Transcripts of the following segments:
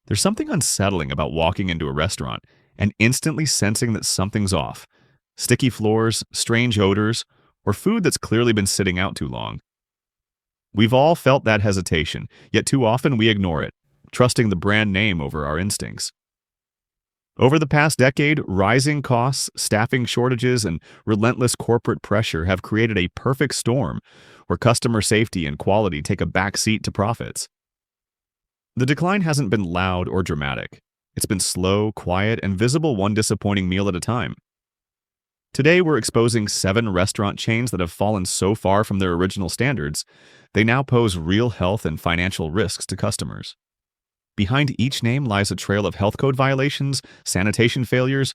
There's something unsettling about walking into a restaurant and instantly sensing that something's off. Sticky floors, strange odors, or food that's clearly been sitting out too long. We've all felt that hesitation, yet too often we ignore it, trusting the brand name over our instincts. Over the past decade, rising costs, staffing shortages, and relentless corporate pressure have created a perfect storm where customer safety and quality take a back seat to profits. The decline hasn't been loud or dramatic. It's been slow, quiet, and visible one disappointing meal at a time. Today, we're exposing 7 restaurant chains that have fallen so far from their original standards, they now pose real health and financial risks to customers. Behind each name lies a trail of health code violations, sanitation failures,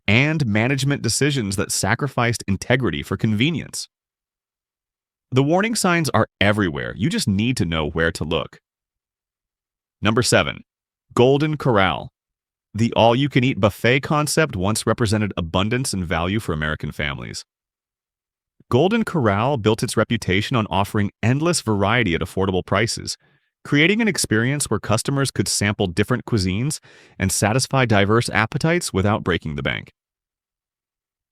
and management decisions that sacrificed integrity for convenience. The warning signs are everywhere. You just need to know where to look. Number 7. Golden Corral. The all-you-can-eat buffet concept once represented abundance and value for American families. Golden Corral built its reputation on offering endless variety at affordable prices, creating an experience where customers could sample different cuisines and satisfy diverse appetites without breaking the bank.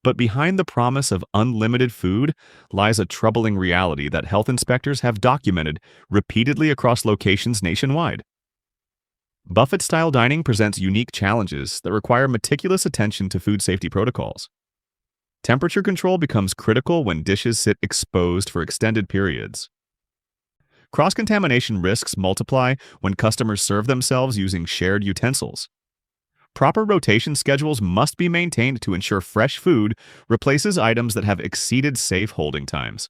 But behind the promise of unlimited food lies a troubling reality that health inspectors have documented repeatedly across locations nationwide. Buffet-style dining presents unique challenges that require meticulous attention to food safety protocols. Temperature control becomes critical when dishes sit exposed for extended periods. Cross-contamination risks multiply when customers serve themselves using shared utensils. Proper rotation schedules must be maintained to ensure fresh food replaces items that have exceeded safe holding times.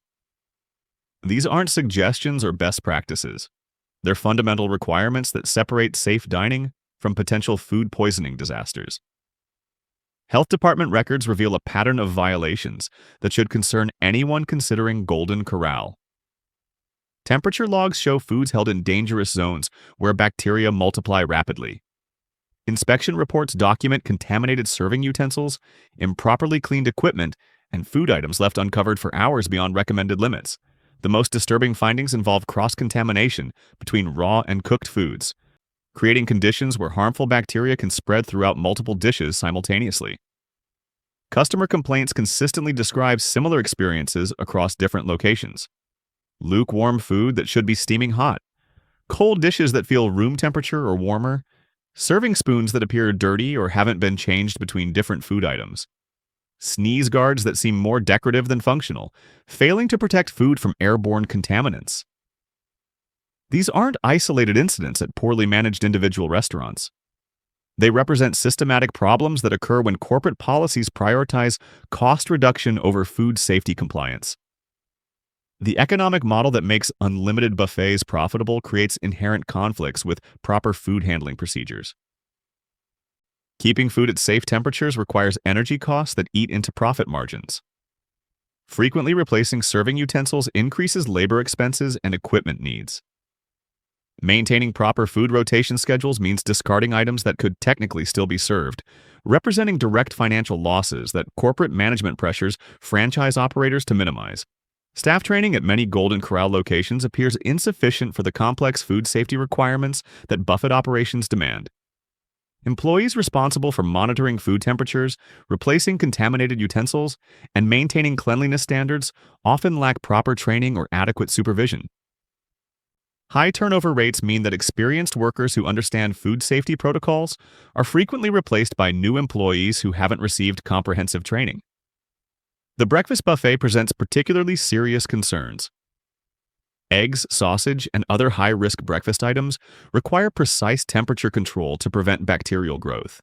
These aren't suggestions or best practices. They're fundamental requirements that separate safe dining from potential food poisoning disasters. Health department records reveal a pattern of violations that should concern anyone considering Golden Corral. Temperature logs show foods held in dangerous zones where bacteria multiply rapidly. Inspection reports document contaminated serving utensils, improperly cleaned equipment, and food items left uncovered for hours beyond recommended limits. The most disturbing findings involve cross-contamination between raw and cooked foods, creating conditions where harmful bacteria can spread throughout multiple dishes simultaneously. Customer complaints consistently describe similar experiences across different locations. Lukewarm food that should be steaming hot, cold dishes that feel room temperature or warmer, serving spoons that appear dirty or haven't been changed between different food items, sneeze guards that seem more decorative than functional, failing to protect food from airborne contaminants. These aren't isolated incidents at poorly managed individual restaurants. They represent systematic problems that occur when corporate policies prioritize cost reduction over food safety compliance. The economic model that makes unlimited buffets profitable creates inherent conflicts with proper food handling procedures. Keeping food at safe temperatures requires energy costs that eat into profit margins. Frequently replacing serving utensils increases labor expenses and equipment needs. Maintaining proper food rotation schedules means discarding items that could technically still be served, representing direct financial losses that corporate management pressures franchise operators to minimize. Staff training at many Golden Corral locations appears insufficient for the complex food safety requirements that buffet operations demand. Employees responsible for monitoring food temperatures, replacing contaminated utensils, and maintaining cleanliness standards often lack proper training or adequate supervision. High turnover rates mean that experienced workers who understand food safety protocols are frequently replaced by new employees who haven't received comprehensive training. The breakfast buffet presents particularly serious concerns. Eggs, sausage, and other high-risk breakfast items require precise temperature control to prevent bacterial growth.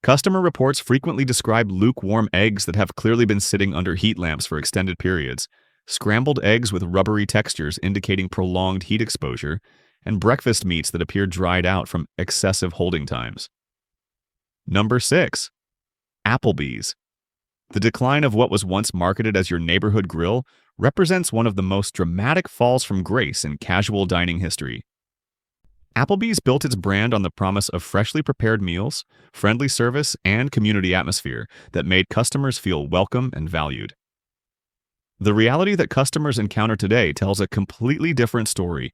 Customer reports frequently describe lukewarm eggs that have clearly been sitting under heat lamps for extended periods, scrambled eggs with rubbery textures indicating prolonged heat exposure, and breakfast meats that appear dried out from excessive holding times. Number 6. Applebee's. The decline of what was once marketed as your neighborhood grill represents one of the most dramatic falls from grace in casual dining history. Applebee's built its brand on the promise of freshly prepared meals, friendly service, and community atmosphere that made customers feel welcome and valued. The reality that customers encounter today tells a completely different story,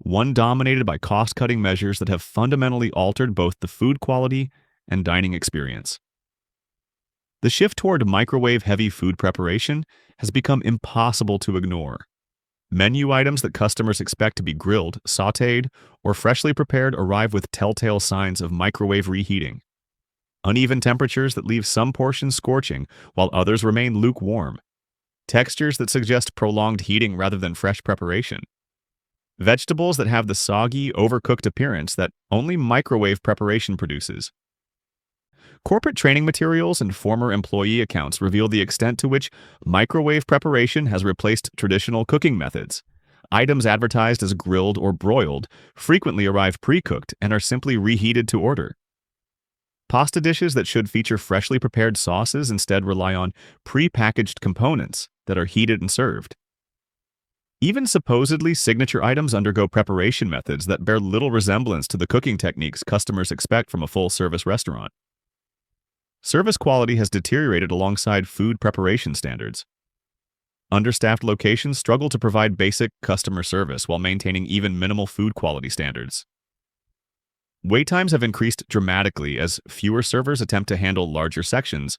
one dominated by cost-cutting measures that have fundamentally altered both the food quality and dining experience. The shift toward microwave-heavy food preparation has become impossible to ignore. Menu items that customers expect to be grilled, sautéed, or freshly prepared arrive with telltale signs of microwave reheating. Uneven temperatures that leave some portions scorching while others remain lukewarm. Textures that suggest prolonged heating rather than fresh preparation. Vegetables that have the soggy, overcooked appearance that only microwave preparation produces. Corporate training materials and former employee accounts reveal the extent to which microwave preparation has replaced traditional cooking methods. Items advertised as grilled or broiled frequently arrive pre-cooked and are simply reheated to order. Pasta dishes that should feature freshly prepared sauces instead rely on pre-packaged components that are heated and served. Even supposedly signature items undergo preparation methods that bear little resemblance to the cooking techniques customers expect from a full-service restaurant. Service quality has deteriorated alongside food preparation standards. Understaffed locations struggle to provide basic customer service while maintaining even minimal food quality standards. Wait times have increased dramatically as fewer servers attempt to handle larger sections,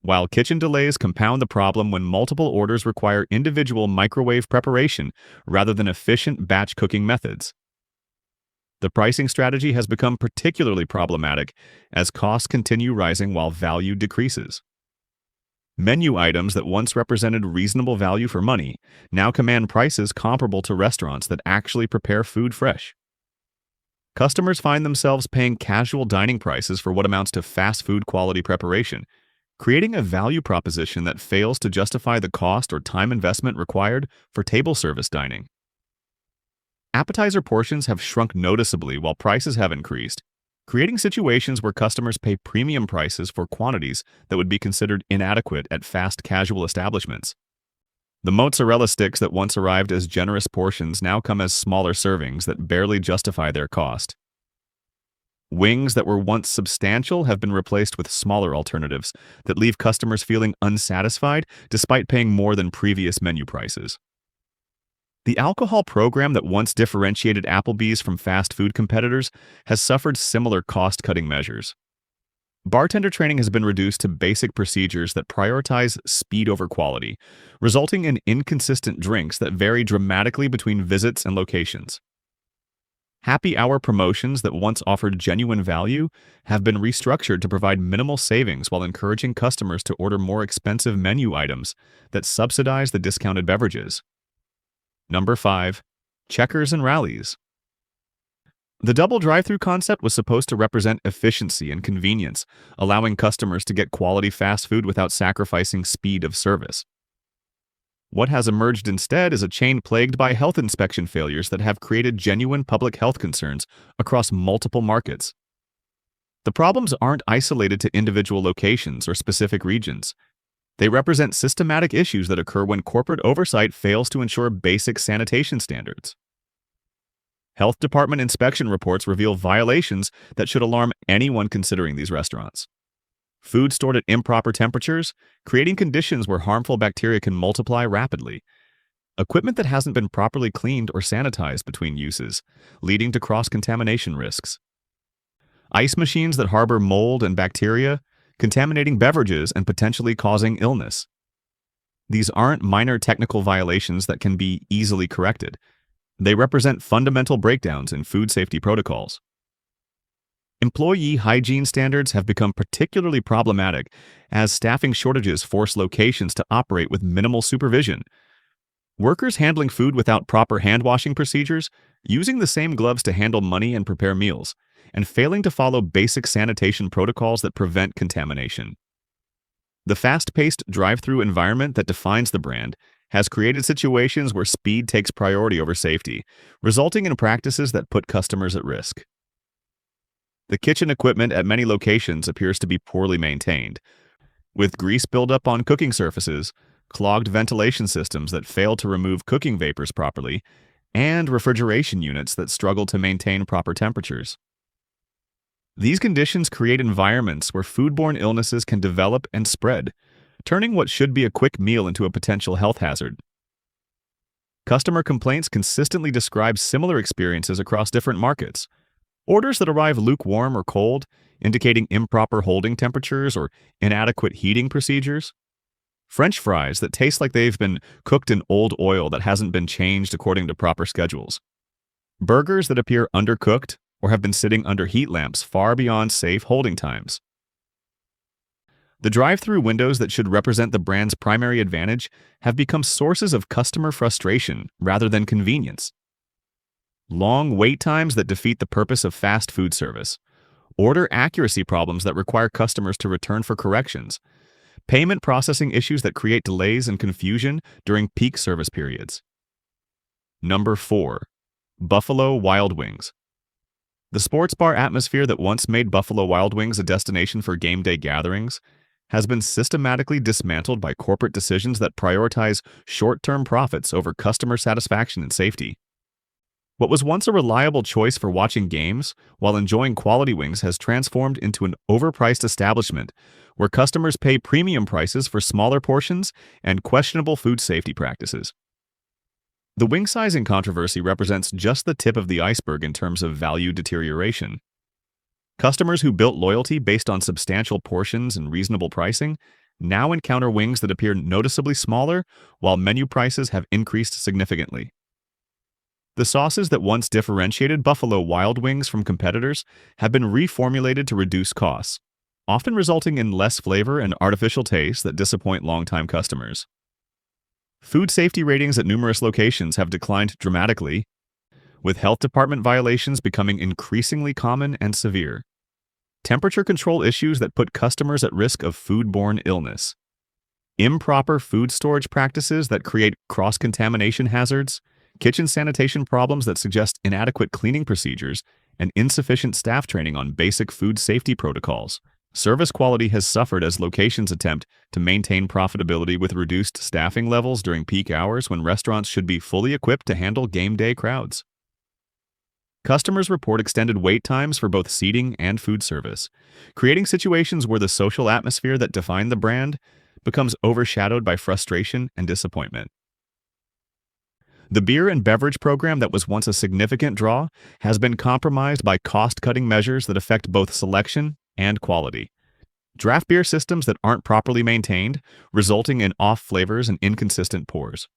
while kitchen delays compound the problem when multiple orders require individual microwave preparation rather than efficient batch cooking methods. The pricing strategy has become particularly problematic as costs continue rising while value decreases. Menu items that once represented reasonable value for money now command prices comparable to restaurants that actually prepare food fresh. Customers find themselves paying casual dining prices for what amounts to fast food quality preparation, creating a value proposition that fails to justify the cost or time investment required for table service dining. Appetizer portions have shrunk noticeably while prices have increased, creating situations where customers pay premium prices for quantities that would be considered inadequate at fast casual establishments. The mozzarella sticks that once arrived as generous portions now come as smaller servings that barely justify their cost. Wings that were once substantial have been replaced with smaller alternatives that leave customers feeling unsatisfied despite paying more than previous menu prices. The alcohol program that once differentiated Applebee's from fast food competitors has suffered similar cost-cutting measures. Bartender training has been reduced to basic procedures that prioritize speed over quality, resulting in inconsistent drinks that vary dramatically between visits and locations. Happy hour promotions that once offered genuine value have been restructured to provide minimal savings while encouraging customers to order more expensive menu items that subsidize the discounted beverages. Number 5. Checkers and rallies. The double drive-thru concept was supposed to represent efficiency and convenience, allowing customers to get quality fast food without sacrificing speed of service. What has emerged instead is a chain plagued by health inspection failures that have created genuine public health concerns across multiple markets. The problems aren't isolated to individual locations or specific regions. They represent systematic issues that occur when corporate oversight fails to ensure basic sanitation standards. Health department inspection reports reveal violations that should alarm anyone considering these restaurants. Food stored at improper temperatures, creating conditions where harmful bacteria can multiply rapidly. Equipment that hasn't been properly cleaned or sanitized between uses, leading to cross-contamination risks. Ice machines that harbor mold and bacteria, contaminating beverages and potentially causing illness. These aren't minor technical violations that can be easily corrected. They represent fundamental breakdowns in food safety protocols. Employee hygiene standards have become particularly problematic as staffing shortages force locations to operate with minimal supervision. Workers handling food without proper hand-washing procedures, using the same gloves to handle money and prepare meals, and failing to follow basic sanitation protocols that prevent contamination. The fast-paced drive-thru environment that defines the brand has created situations where speed takes priority over safety, resulting in practices that put customers at risk. The kitchen equipment at many locations appears to be poorly maintained, with grease buildup on cooking surfaces, clogged ventilation systems that fail to remove cooking vapors properly, and refrigeration units that struggle to maintain proper temperatures. These conditions create environments where foodborne illnesses can develop and spread, turning what should be a quick meal into a potential health hazard. Customer complaints consistently describe similar experiences across different markets. Orders that arrive lukewarm or cold, indicating improper holding temperatures or inadequate heating procedures. French fries that taste like they've been cooked in old oil that hasn't been changed according to proper schedules. Burgers that appear undercooked or have been sitting under heat lamps far beyond safe holding times. The drive-through windows that should represent the brand's primary advantage have become sources of customer frustration rather than convenience. Long wait times that defeat the purpose of fast food service. Order accuracy problems that require customers to return for corrections. Payment processing issues that create delays and confusion during peak service periods. Number 4. Buffalo Wild Wings. The sports bar atmosphere that once made Buffalo Wild Wings a destination for game day gatherings has been systematically dismantled by corporate decisions that prioritize short-term profits over customer satisfaction and safety. What was once a reliable choice for watching games while enjoying quality wings has transformed into an overpriced establishment where customers pay premium prices for smaller portions and questionable food safety practices. The wing sizing controversy represents just the tip of the iceberg in terms of value deterioration. Customers who built loyalty based on substantial portions and reasonable pricing now encounter wings that appear noticeably smaller, while menu prices have increased significantly. The sauces that once differentiated Buffalo Wild Wings from competitors have been reformulated to reduce costs, often resulting in less flavor and artificial taste that disappoint longtime customers. Food safety ratings at numerous locations have declined dramatically, with health department violations becoming increasingly common and severe. Temperature control issues that put customers at risk of foodborne illness. Improper food storage practices that create cross-contamination hazards. Kitchen sanitation problems that suggest inadequate cleaning procedures, and insufficient staff training on basic food safety protocols. Service quality has suffered as locations attempt to maintain profitability with reduced staffing levels during peak hours when restaurants should be fully equipped to handle game day crowds. Customers report extended wait times for both seating and food service, creating situations where the social atmosphere that defined the brand becomes overshadowed by frustration and disappointment. The beer and beverage program that was once a significant draw has been compromised by cost-cutting measures that affect both selection and quality. Draft beer systems that aren't properly maintained, resulting in off flavors and inconsistent pours.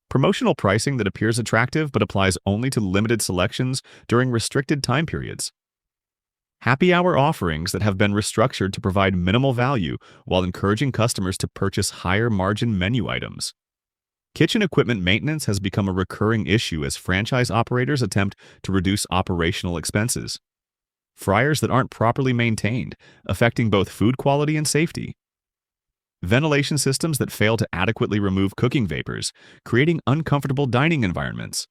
Promotional pricing that appears attractive but applies only to limited selections during restricted time periods. Happy hour offerings that have been restructured to provide minimal value while encouraging customers to purchase higher margin menu items. Kitchen equipment maintenance has become a recurring issue as franchise operators attempt to reduce operational expenses. Fryers that aren't properly maintained, affecting both food quality and safety. Ventilation systems that fail to adequately remove cooking vapors, creating uncomfortable dining environments.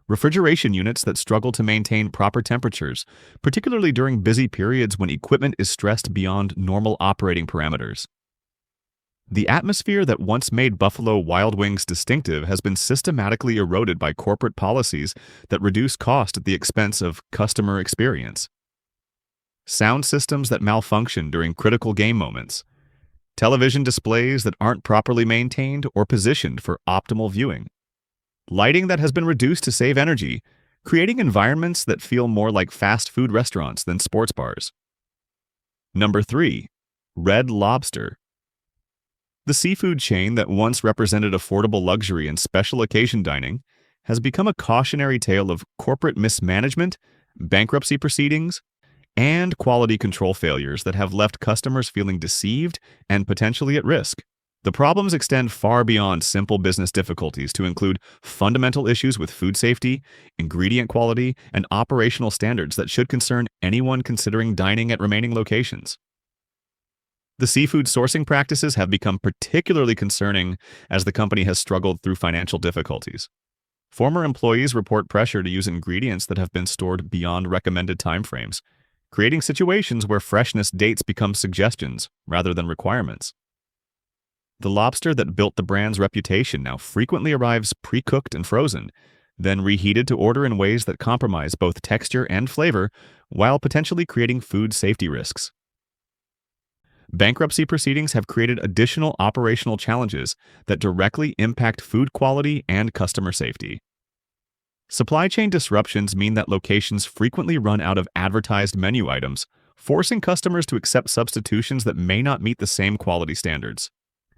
Refrigeration units that struggle to maintain proper temperatures, particularly during busy periods when equipment is stressed beyond normal operating parameters. The atmosphere that once made Buffalo Wild Wings distinctive has been systematically eroded by corporate policies that reduce cost at the expense of customer experience. Sound systems that malfunction during critical game moments. Television displays that aren't properly maintained or positioned for optimal viewing. Lighting that has been reduced to save energy, creating environments that feel more like fast food restaurants than sports bars. Number 3. Red Lobster. The seafood chain that once represented affordable luxury and special occasion dining has become a cautionary tale of corporate mismanagement, bankruptcy proceedings, and quality control failures that have left customers feeling deceived and potentially at risk. The problems extend far beyond simple business difficulties to include fundamental issues with food safety, ingredient quality, and operational standards that should concern anyone considering dining at remaining locations. The seafood sourcing practices have become particularly concerning as the company has struggled through financial difficulties. Former employees report pressure to use ingredients that have been stored beyond recommended timeframes, creating situations where freshness dates become suggestions rather than requirements. The lobster that built the brand's reputation now frequently arrives pre-cooked and frozen, then reheated to order in ways that compromise both texture and flavor while potentially creating food safety risks. Bankruptcy proceedings have created additional operational challenges that directly impact food quality and customer safety. Supply chain disruptions mean that locations frequently run out of advertised menu items, forcing customers to accept substitutions that may not meet the same quality standards.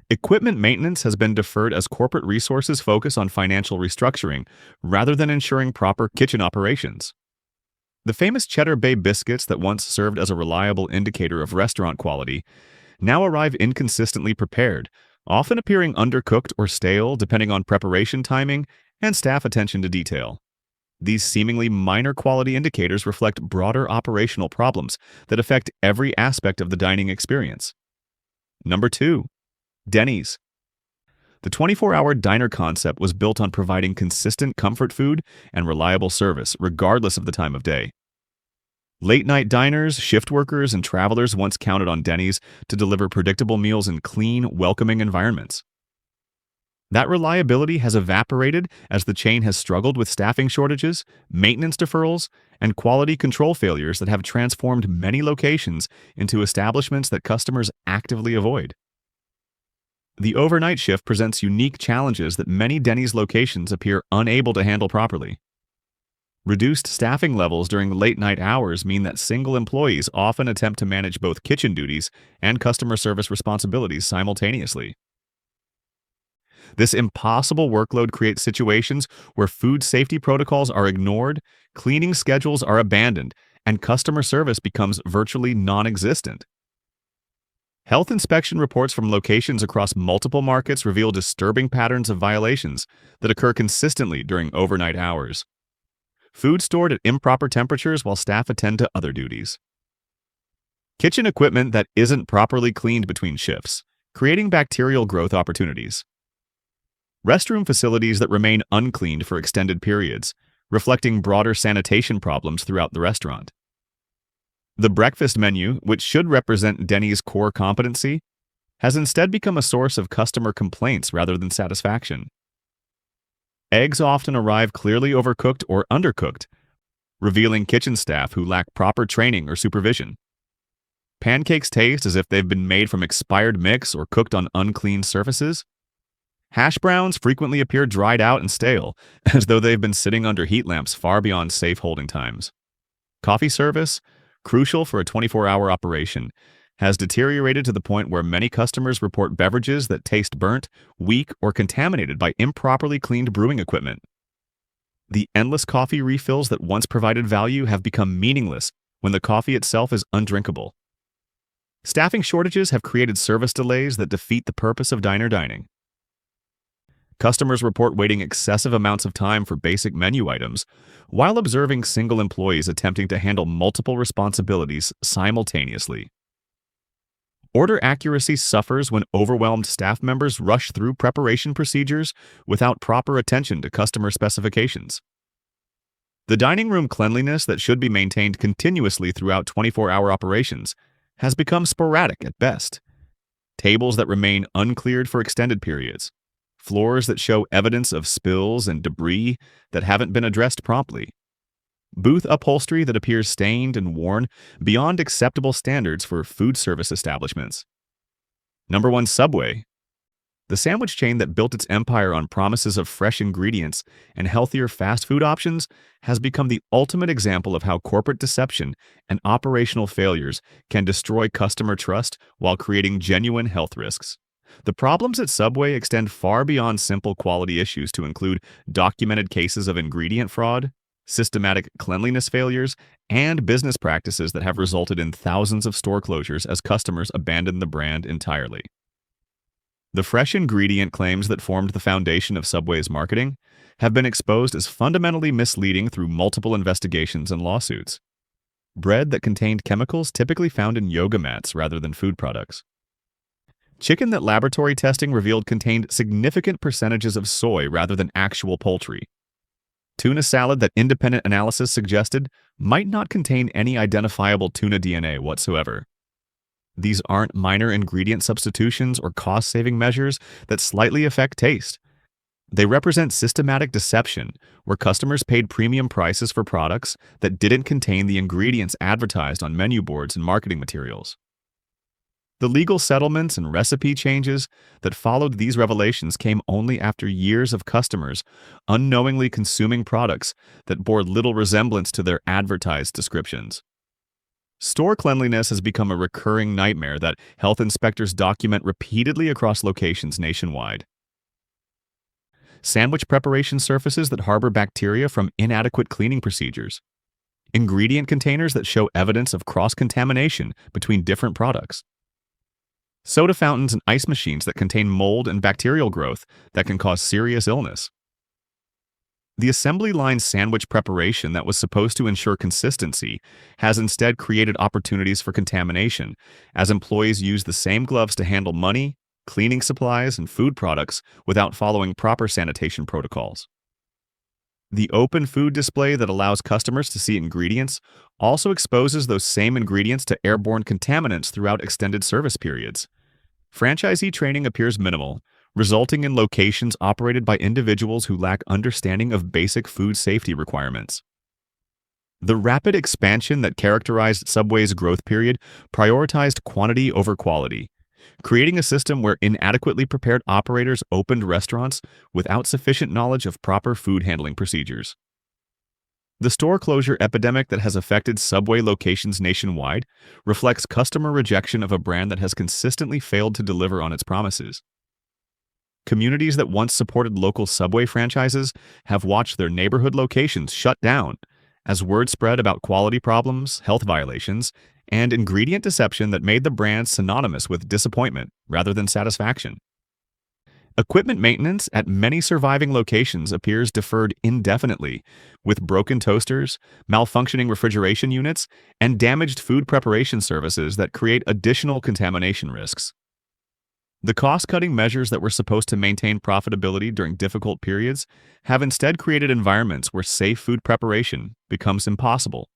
Equipment maintenance has been deferred as corporate resources focus on financial restructuring rather than ensuring proper kitchen operations. The famous Cheddar Bay biscuits that once served as a reliable indicator of restaurant quality now arrive inconsistently prepared, often appearing undercooked or stale depending on preparation timing and staff attention to detail. These seemingly minor quality indicators reflect broader operational problems that affect every aspect of the dining experience. Number 2. Denny's. The 24-hour diner concept was built on providing consistent comfort food and reliable service, regardless of the time of day. Late-night diners, shift workers, and travelers once counted on Denny's to deliver predictable meals in clean, welcoming environments. That reliability has evaporated as the chain has struggled with staffing shortages, maintenance deferrals, and quality control failures that have transformed many locations into establishments that customers actively avoid. The overnight shift presents unique challenges that many Denny's locations appear unable to handle properly. Reduced staffing levels during late-night hours mean that single employees often attempt to manage both kitchen duties and customer service responsibilities simultaneously. This impossible workload creates situations where food safety protocols are ignored, cleaning schedules are abandoned, and customer service becomes virtually non-existent. Health inspection reports from locations across multiple markets reveal disturbing patterns of violations that occur consistently during overnight hours. Food stored at improper temperatures while staff attend to other duties. Kitchen equipment that isn't properly cleaned between shifts, creating bacterial growth opportunities. Restroom facilities that remain uncleaned for extended periods, reflecting broader sanitation problems throughout the restaurant. The breakfast menu, which should represent Denny's core competency, has instead become a source of customer complaints rather than satisfaction. Eggs often arrive clearly overcooked or undercooked, revealing kitchen staff who lack proper training or supervision. Pancakes taste as if they've been made from expired mix or cooked on unclean surfaces. Hash browns frequently appear dried out and stale, as though they've been sitting under heat lamps far beyond safe holding times. Coffee service, crucial for a 24-hour operation, has deteriorated to the point where many customers report beverages that taste burnt, weak, or contaminated by improperly cleaned brewing equipment. The endless coffee refills that once provided value have become meaningless when the coffee itself is undrinkable. Staffing shortages have created service delays that defeat the purpose of diner dining. Customers report waiting excessive amounts of time for basic menu items, while observing single employees attempting to handle multiple responsibilities simultaneously. Order accuracy suffers when overwhelmed staff members rush through preparation procedures without proper attention to customer specifications. The dining room cleanliness that should be maintained continuously throughout 24-hour operations has become sporadic at best. Tables that remain uncleared for extended periods. Floors that show evidence of spills and debris that haven't been addressed promptly. Booth upholstery that appears stained and worn beyond acceptable standards for food service establishments. Number 1, Subway. The sandwich chain that built its empire on promises of fresh ingredients and healthier fast food options has become the ultimate example of how corporate deception and operational failures can destroy customer trust while creating genuine health risks. The problems at Subway extend far beyond simple quality issues to include documented cases of ingredient fraud, systematic cleanliness failures, and business practices that have resulted in thousands of store closures as customers abandon the brand entirely. The fresh ingredient claims that formed the foundation of Subway's marketing have been exposed as fundamentally misleading through multiple investigations and lawsuits. Bread that contained chemicals typically found in yoga mats rather than food products. Chicken that laboratory testing revealed contained significant percentages of soy rather than actual poultry. Tuna salad that independent analysis suggested might not contain any identifiable tuna DNA whatsoever. These aren't minor ingredient substitutions or cost-saving measures that slightly affect taste. They represent systematic deception, where customers paid premium prices for products that didn't contain the ingredients advertised on menu boards and marketing materials. The legal settlements and recipe changes that followed these revelations came only after years of customers unknowingly consuming products that bore little resemblance to their advertised descriptions. Store cleanliness has become a recurring nightmare that health inspectors document repeatedly across locations nationwide. Sandwich preparation surfaces that harbor bacteria from inadequate cleaning procedures. Ingredient containers that show evidence of cross-contamination between different products. Soda fountains and ice machines that contain mold and bacterial growth that can cause serious illness. The assembly line sandwich preparation that was supposed to ensure consistency has instead created opportunities for contamination, as employees use the same gloves to handle money, cleaning supplies, and food products without following proper sanitation protocols. The open food display that allows customers to see ingredients also exposes those same ingredients to airborne contaminants throughout extended service periods. Franchisee training appears minimal, resulting in locations operated by individuals who lack understanding of basic food safety requirements. The rapid expansion that characterized Subway's growth period prioritized quantity over quality, creating a system where inadequately prepared operators opened restaurants without sufficient knowledge of proper food handling procedures. The store closure epidemic that has affected Subway locations nationwide reflects customer rejection of a brand that has consistently failed to deliver on its promises. Communities that once supported local Subway franchises have watched their neighborhood locations shut down as word spread about quality problems, health violations, and ingredient deception that made the brand synonymous with disappointment rather than satisfaction. Equipment maintenance at many surviving locations appears deferred indefinitely, with broken toasters, malfunctioning refrigeration units, and damaged food preparation services that create additional contamination risks. The cost-cutting measures that were supposed to maintain profitability during difficult periods have instead created environments where safe food preparation becomes impossible.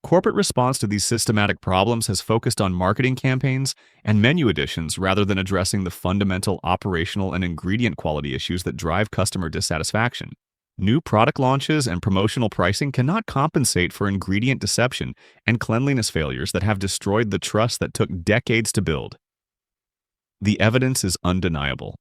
Corporate response to these systematic problems has focused on marketing campaigns and menu additions rather than addressing the fundamental operational and ingredient quality issues that drive customer dissatisfaction. New product launches and promotional pricing cannot compensate for ingredient deception and cleanliness failures that have destroyed the trust that took decades to build. The evidence is undeniable.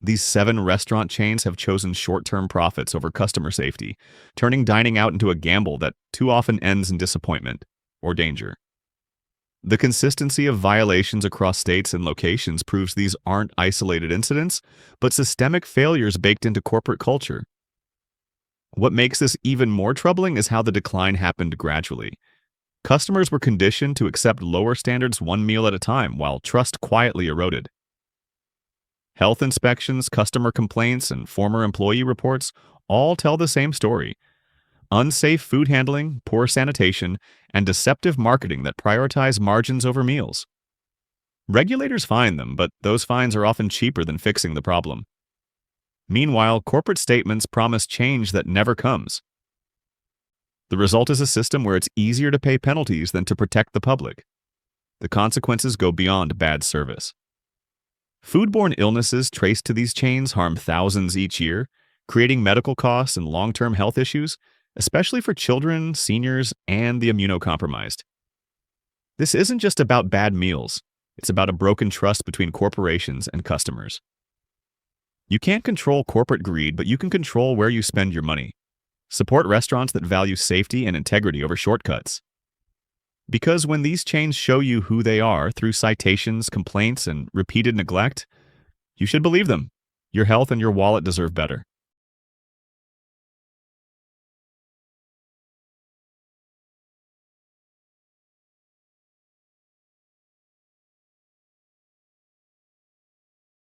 These 7 restaurant chains have chosen short-term profits over customer safety, turning dining out into a gamble that too often ends in disappointment or danger. The consistency of violations across states and locations proves these aren't isolated incidents, but systemic failures baked into corporate culture. What makes this even more troubling is how the decline happened gradually. Customers were conditioned to accept lower standards one meal at a time while trust quietly eroded. Health inspections, customer complaints, and former employee reports all tell the same story. Unsafe food handling, poor sanitation, and deceptive marketing that prioritize margins over meals. Regulators fine them, but those fines are often cheaper than fixing the problem. Meanwhile, corporate statements promise change that never comes. The result is a system where it's easier to pay penalties than to protect the public. The consequences go beyond bad service. Foodborne illnesses traced to these chains harm thousands each year, creating medical costs and long-term health issues, especially for children, seniors, and the immunocompromised. This isn't just about bad meals. It's about a broken trust between corporations and customers. You can't control corporate greed, but you can control where you spend your money. Support restaurants that value safety and integrity over shortcuts. Because when these chains show you who they are through citations, complaints, and repeated neglect, you should believe them. Your health and your wallet deserve better.